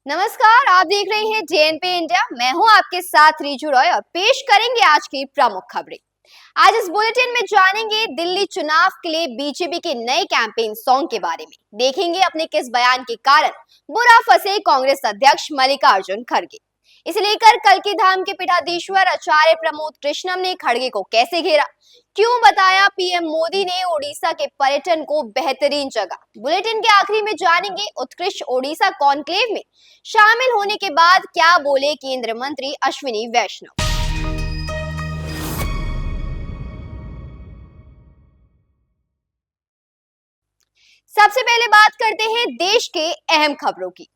नमस्कार, आप देख रहे हैं जेएनपी इंडिया। मैं हूं आपके साथ रीजू रॉय और पेश करेंगे आज की प्रमुख खबरें। आज इस बुलेटिन में जानेंगे दिल्ली चुनाव के लिए बीजेपी के नए कैंपेन सॉन्ग के बारे में। देखेंगे अपने किस बयान के कारण बुरा फंसे कांग्रेस अध्यक्ष मल्लिकार्जुन खड़गे। इसे लेकर कल्की धाम के पीठाधीश्वर आचार्य प्रमोद कृष्णम ने खड़गे को कैसे घेरा, क्यों बताया पीएम मोदी ने ओडिशा के पर्यटन को बेहतरीन जगह। बुलेटिन के आखिरी में जानेंगे उत्कृष्ट ओडिशा कॉन्क्लेव में शामिल होने के बाद क्या बोले केंद्रीय मंत्री अश्विनी वैष्णव। सबसे पहले बात करते हैं देश के अहम खबरों की।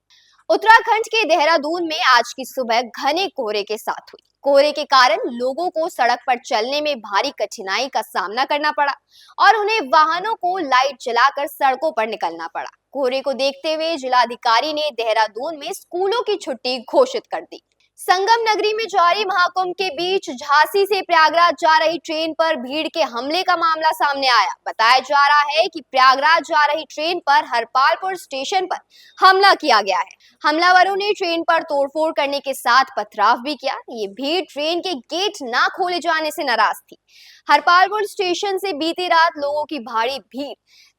उत्तराखंड के देहरादून में आज की सुबह घने कोहरे के साथ हुई। कोहरे के कारण लोगों को सड़क पर चलने में भारी कठिनाई का सामना करना पड़ा और उन्हें वाहनों को लाइट जलाकर सड़कों पर निकलना पड़ा। कोहरे को देखते हुए जिलाधिकारी ने देहरादून में स्कूलों की छुट्टी घोषित कर दी। संगम नगरी में जारी महाकुंभ के बीच झांसी से प्रयागराज जा रही ट्रेन पर भीड़ के हमले का मामला सामने आया। बताया जा रहा है कि प्रयागराज जा रही ट्रेन पर हरपालपुर स्टेशन पर हमला किया गया है। हमलावरों ने ट्रेन पर तोड़फोड़ करने के साथ पथराव भी किया। ये भीड़ ट्रेन के गेट ना खोले जाने से नाराज थी। हरपालपुर स्टेशन से बीती रात लोगों की भारी भीड़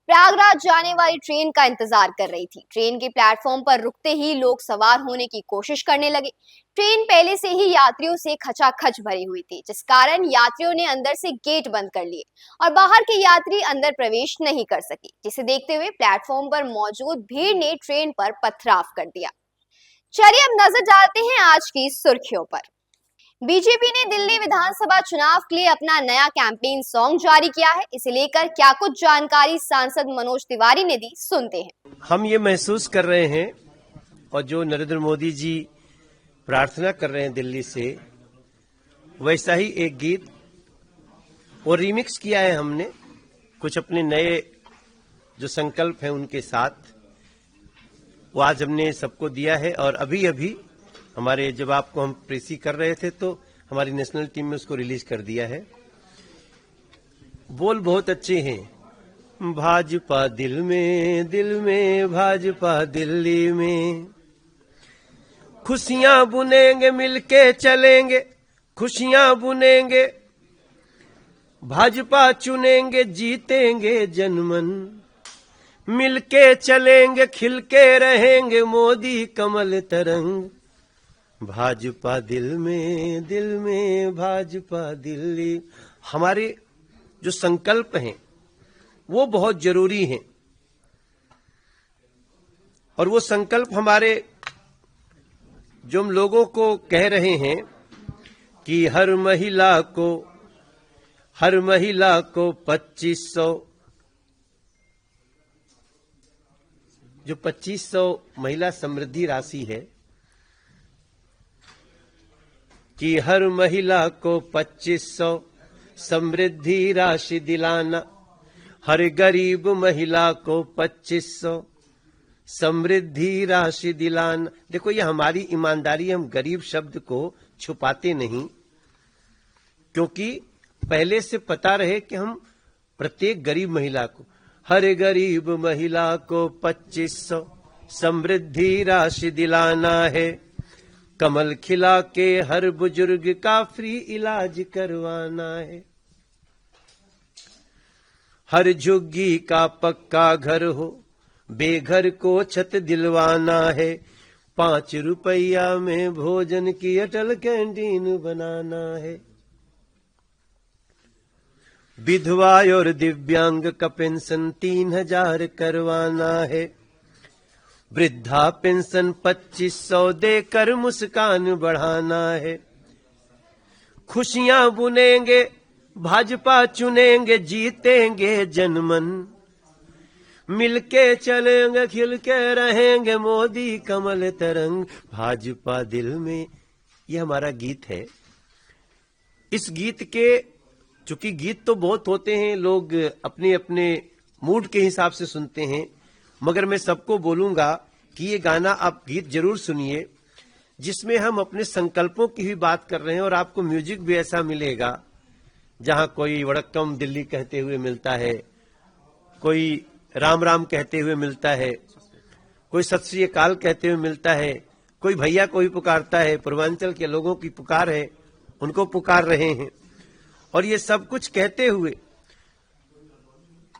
प्रयागराज जाने वाली ट्रेन का इंतजार कर रही थी। ट्रेन के प्लेटफॉर्म पर रुकते ही लोग सवार होने की कोशिश करने लगे। ट्रेन पहले से ही यात्रियों से खचाखच भरी हुई थी, जिस कारण यात्रियों ने अंदर से गेट बंद कर लिए और बाहर के यात्री अंदर प्रवेश नहीं कर सके, जिसे देखते हुए प्लेटफॉर्म पर मौजूद भीड़ ने ट्रेन पर पथराव कर दिया। चलिए अब नजर डालते हैं आज की सुर्खियों पर। बीजेपी ने दिल्ली विधानसभा चुनाव के लिए अपना नया कैंपेन सॉन्ग जारी किया है। इसे लेकर क्या कुछ जानकारी सांसद मनोज तिवारी ने दी, सुनते हैं। हम ये महसूस कर रहे हैं और जो नरेंद्र मोदी जी प्रार्थना कर रहे हैं दिल्ली से, वैसा ही एक गीत और रीमिक्स किया है हमने कुछ अपने नए जो संकल्प हैं उनके साथ। वो आज हमने सबको दिया है और अभी अभी हमारे जब आपको हम प्रेसी कर रहे थे तो हमारी नेशनल टीम में उसको रिलीज कर दिया है। बोल बहुत अच्छे हैं। भाजपा दिल में भाजपा दिल्ली में, खुशियां बुनेंगे मिलके चलेंगे, खुशियां बुनेंगे, भाजपा चुनेंगे जीतेंगे जनमन, मिलके चलेंगे खिलके रहेंगे मोदी कमल तरंग, भाजपा दिल में भाजपा दिल्ली। हमारे जो संकल्प हैं वो बहुत जरूरी हैं और वो संकल्प हमारे जो हम लोगों को कह रहे हैं कि हर महिला को 2500, जो 2500 महिला समृद्धि राशि है, कि हर महिला को 2500 समृद्धि राशि दिलाना, हर गरीब महिला को 2500 समृद्धि राशि दिलाना। देखो ये हमारी ईमानदारी, हम गरीब शब्द को छुपाते नहीं, क्योंकि पहले से पता रहे कि हम प्रत्येक गरीब महिला को, हर गरीब महिला को 2500 समृद्धि राशि दिलाना है, कमल खिला के हर बुजुर्ग का फ्री इलाज करवाना है, हर झुग्गी का पक्का घर हो, बेघर को छत दिलवाना है, 5 रुपया में भोजन की अटल कैंटीन बनाना है, विधवा और दिव्यांग का पेंशन 3000 करवाना है, वृद्धा पेंशन 2500 देकर मुस्कान बढ़ाना है, खुशियां बुनेंगे भाजपा चुनेंगे जीतेंगे जनमन, मिलके चलेंगे खिलके रहेंगे मोदी कमल तरंग, भाजपा दिल में। ये हमारा गीत है। इस गीत के, चूंकि गीत तो बहुत होते हैं, लोग अपने अपने मूड के हिसाब से सुनते हैं, मगर मैं सबको बोलूंगा कि ये गाना आप गीत जरूर सुनिए, जिसमें हम अपने संकल्पों की भी बात कर रहे हैं और आपको म्यूजिक भी ऐसा मिलेगा जहां कोई वड़क्कम दिल्ली कहते हुए मिलता है, कोई राम राम कहते हुए मिलता है, कोई सत श्री अकाल कहते हुए मिलता है, कोई भैया कोई पुकारता है, पूर्वांचल के लोगों की पुकार है, उनको पुकार रहे हैं। और ये सब कुछ कहते हुए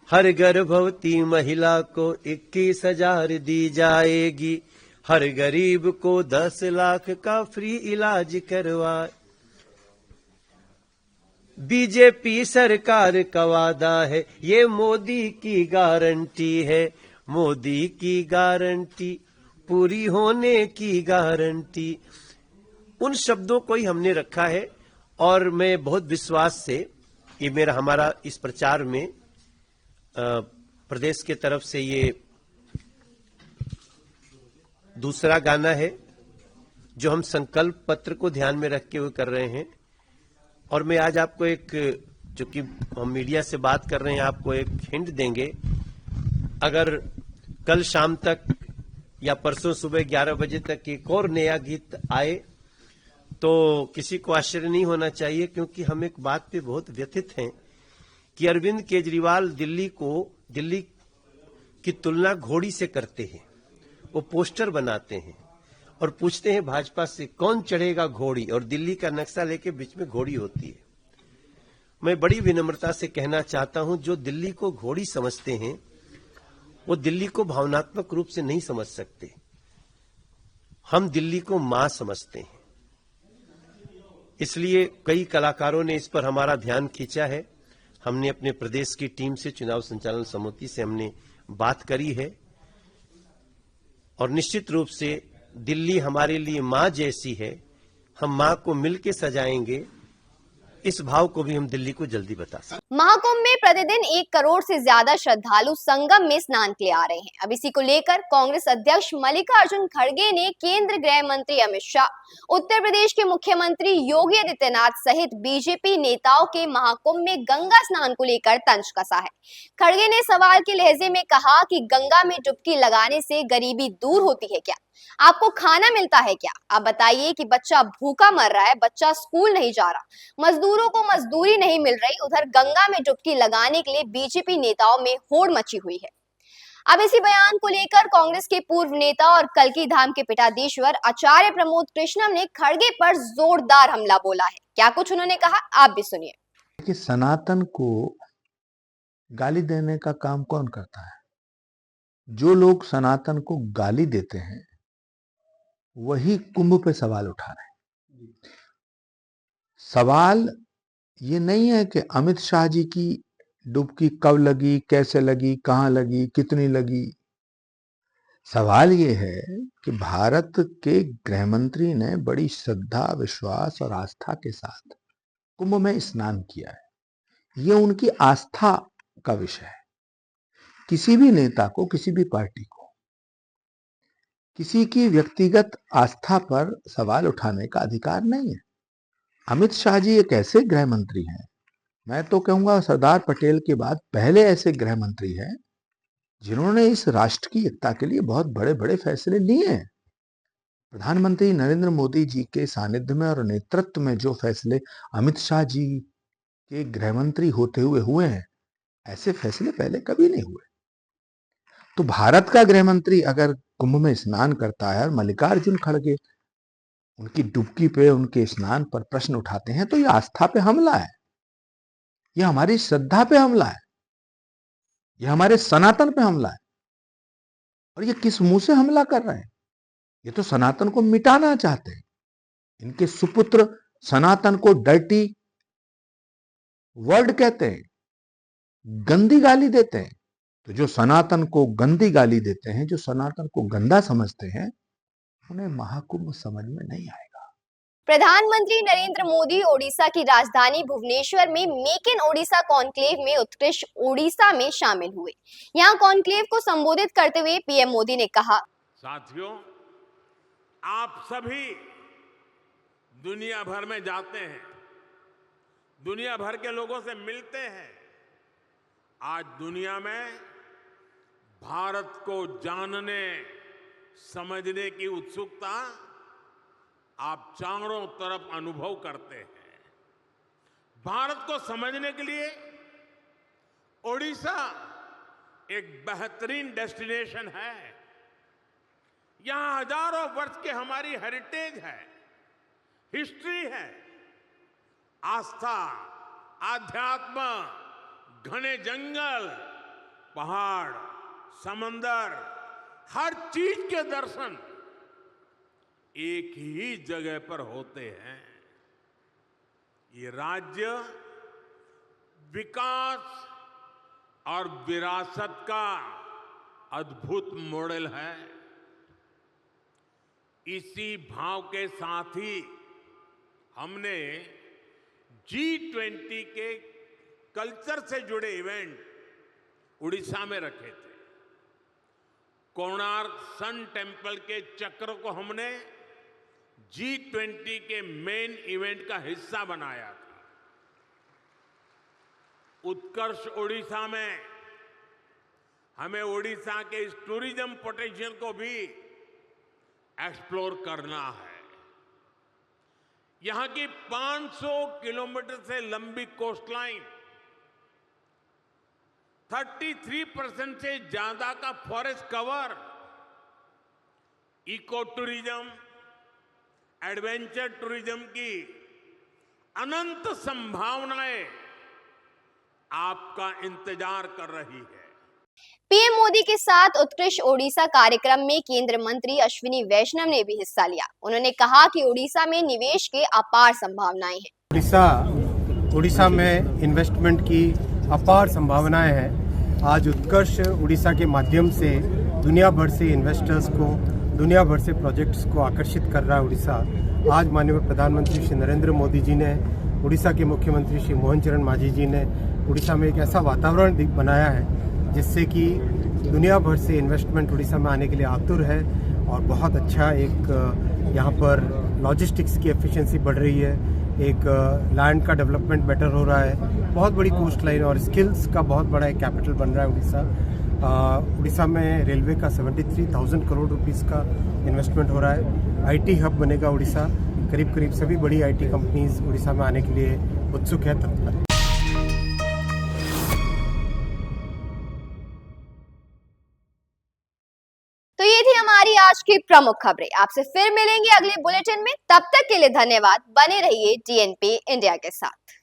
हर गर्भवती महिला को 21,000 दी जाएगी, हर गरीब को 10 लाख का फ्री इलाज करवाए। बीजेपी सरकार का वादा है, ये मोदी की गारंटी है, मोदी की गारंटी पूरी होने की गारंटी। उन शब्दों को ही हमने रखा है और मैं बहुत विश्वास से ये हमारा इस प्रचार में प्रदेश के तरफ से ये दूसरा गाना है जो हम संकल्प पत्र को ध्यान में रख के हुए कर रहे हैं। और मैं आज आपको एक, जो कि हम मीडिया से बात कर रहे हैं, आपको एक हिंट देंगे। अगर कल शाम तक या परसों सुबह 11 बजे तक एक और नया गीत आए तो किसी को आश्चर्य नहीं होना चाहिए, क्योंकि हम एक बात पे बहुत व्यथित हैं कि अरविंद केजरीवाल दिल्ली की तुलना घोड़ी से करते हैं। वो पोस्टर बनाते हैं और पूछते हैं भाजपा से कौन चढ़ेगा घोड़ी, और दिल्ली का नक्शा लेके बीच में घोड़ी होती है। मैं बड़ी विनम्रता से कहना चाहता हूं, जो दिल्ली को घोड़ी समझते हैं वो दिल्ली को भावनात्मक रूप से नहीं समझ सकते। हम दिल्ली को मां समझते हैं। इसलिए कई कलाकारों ने इस पर हमारा ध्यान खींचा है। हमने अपने प्रदेश की टीम से, चुनाव संचालन समिति से हमने बात करी है और निश्चित रूप से दिल्ली हमारे लिए मां जैसी है। हम मां को मिलके सजाएंगे, इस भाव को भी हम दिल्ली को जल्दी बता सकते। महाकुंभ में प्रतिदिन 1 करोड़ से ज्यादा श्रद्धालु संगम में स्नान के लिए आ रहे हैं। अब इसी को लेकर कांग्रेस अध्यक्ष मल्लिकार्जुन खड़गे ने केंद्रीय गृह मंत्री अमित शाह, उत्तर प्रदेश के मुख्यमंत्री योगी आदित्यनाथ सहित बीजेपी नेताओं के महाकुंभ में गंगा स्नान को लेकर तंज कसा है। खड़गे ने सवाल के लहजे में कहा कि गंगा में डुबकी लगाने से गरीबी दूर होती है क्या? आपको खाना मिलता है क्या? आप बताइए कि बच्चा भूखा मर रहा है, बच्चा स्कूल नहीं जा रहा, मजदूरों को मजदूरी नहीं मिल रही, उधर गंगा में डुबकी लगाने के लिए बीजेपी नेताओं में होड़ मची हुई है। अब इसी बयान को लेकर कांग्रेस के पूर्व नेता और कल्की धाम के पीठाधीश्वर आचार्य प्रमोद कृष्णम ने खड़गे पर जोरदार हमला बोला है। क्या कुछ उन्होंने कहा, आप भी सुनिए। कि सनातन को गाली देने का काम कौन करता है? जो लोग सनातन को गाली देते हैं वही कुंभ पे सवाल उठा रहे हैं। सवाल ये नहीं है कि अमित शाह जी की डुबकी कब लगी, कैसे लगी, कहां लगी, कितनी लगी। सवाल ये है कि भारत के गृह मंत्री ने बड़ी श्रद्धा, विश्वास और आस्था के साथ कुंभ में स्नान किया है। ये उनकी आस्था का विषय है। किसी भी नेता को, किसी भी पार्टी को किसी की व्यक्तिगत आस्था पर सवाल उठाने का अधिकार नहीं है। अमित शाह जी एक ऐसे गृह मंत्री हैं, मैं तो कहूंगा सरदार पटेल के बाद पहले ऐसे गृह मंत्री हैं जिन्होंने इस राष्ट्र की एकता के लिए बहुत बड़े बड़े फैसले लिए हैं। प्रधानमंत्री नरेंद्र मोदी जी के सानिध्य में और नेतृत्व में जो फैसले अमित शाह जी के गृह मंत्री होते हुए हुए हैं, ऐसे फैसले पहले कभी नहीं हुए। तो भारत का गृह मंत्री अगर कुंभ में स्नान करता है और मल्लिकार्जुन खड़गे उनकी डुबकी पे, उनके स्नान पर प्रश्न उठाते हैं, तो ये आस्था पे हमला है, ये हमारी श्रद्धा पे हमला है, ये हमारे सनातन पे हमला है। और ये किस मुंह से हमला कर रहे हैं? ये तो सनातन को मिटाना चाहते हैं। इनके सुपुत्र सनातन को डर्टी वर्ड कहते हैं, गंदी गाली देते हैं। तो जो सनातन को गंदी गाली देते हैं, जो सनातन को गंदा समझते हैं, उन्हें महाकुंभ समझ में नहीं आएगा। प्रधानमंत्री नरेंद्र मोदी ओडिशा की राजधानी भुवनेश्वर में मेक इन ओडिशा कॉन्क्लेव में उत्कृष्ट ओडिशा में शामिल हुए। यहां कॉन्क्लेव को संबोधित करते हुए पीएम मोदी ने कहा, साथियों, आप सभी दुनिया भर में जाते हैं, दुनिया भर के लोगों से मिलते हैं। आज दुनिया में भारत को जानने, समझने की उत्सुकता आप चारों तरफ अनुभव करते हैं। भारत को समझने के लिए ओडिशा एक बेहतरीन डेस्टिनेशन है। यहां हजारों वर्ष की हमारी हेरिटेज है, हिस्ट्री है। आस्था, आध्यात्म, घने जंगल, पहाड़, समंदर, हर चीज के दर्शन एक ही जगह पर होते हैं। ये राज्य विकास और विरासत का अद्भुत मॉडल है। इसी भाव के साथ ही हमने G20 के कल्चर से जुड़े इवेंट उड़ीसा में रखे थे। कोणार्क सन टेम्पल के चक्र को हमने G20 के मेन इवेंट का हिस्सा बनाया था। उत्कर्ष ओडिशा में हमें ओडिशा के इस टूरिज्म पोटेंशियल को भी एक्सप्लोर करना है। यहां की 500 किलोमीटर से लंबी कोस्टलाइन, 33% से ज्यादा का forest cover, eco tourism, adventure tourism की अनंत संभावनाएं आपका इंतजार कर रही है। पीएम मोदी के साथ उत्कृष्ट ओडिशा कार्यक्रम में केंद्रीय मंत्री अश्विनी वैष्णव ने भी हिस्सा लिया। उन्होंने कहा कि ओडिशा में निवेश के अपार संभावनाएं हैं। उड़ीसा में इन्वेस्टमेंट की अपार संभावनाएं हैं। आज उत्कर्ष उड़ीसा के माध्यम से दुनिया भर से इन्वेस्टर्स को, दुनिया भर से प्रोजेक्ट्स को आकर्षित कर रहा है उड़ीसा। आज माननीय प्रधानमंत्री श्री नरेंद्र मोदी जी ने, उड़ीसा के मुख्यमंत्री श्री मोहन चरण मांझी जी ने उड़ीसा में एक ऐसा वातावरण बनाया है जिससे कि दुनिया भर से इन्वेस्टमेंट उड़ीसा में आने के लिए आतुर है। और बहुत अच्छा एक यहाँ पर लॉजिस्टिक्स की एफिशिएंसी बढ़ रही है, एक लैंड का डेवलपमेंट बेटर हो रहा है, बहुत बड़ी कोस्ट लाइन और स्किल्स का बहुत बड़ा एक कैपिटल बन रहा है उड़ीसा। उड़ीसा में रेलवे का 73,000 करोड़ रुपीस का इन्वेस्टमेंट हो रहा है। आईटी हब बनेगा उड़ीसा। करीब करीब सभी बड़ी आईटी कंपनीज उड़ीसा में आने के लिए उत्सुक है, तत्पर है। तो ये थी हमारी आज की प्रमुख खबरें। आपसे फिर मिलेंगे अगले बुलेटिन में। तब तक के लिए धन्यवाद। बने रहिए DNP इंडिया के साथ।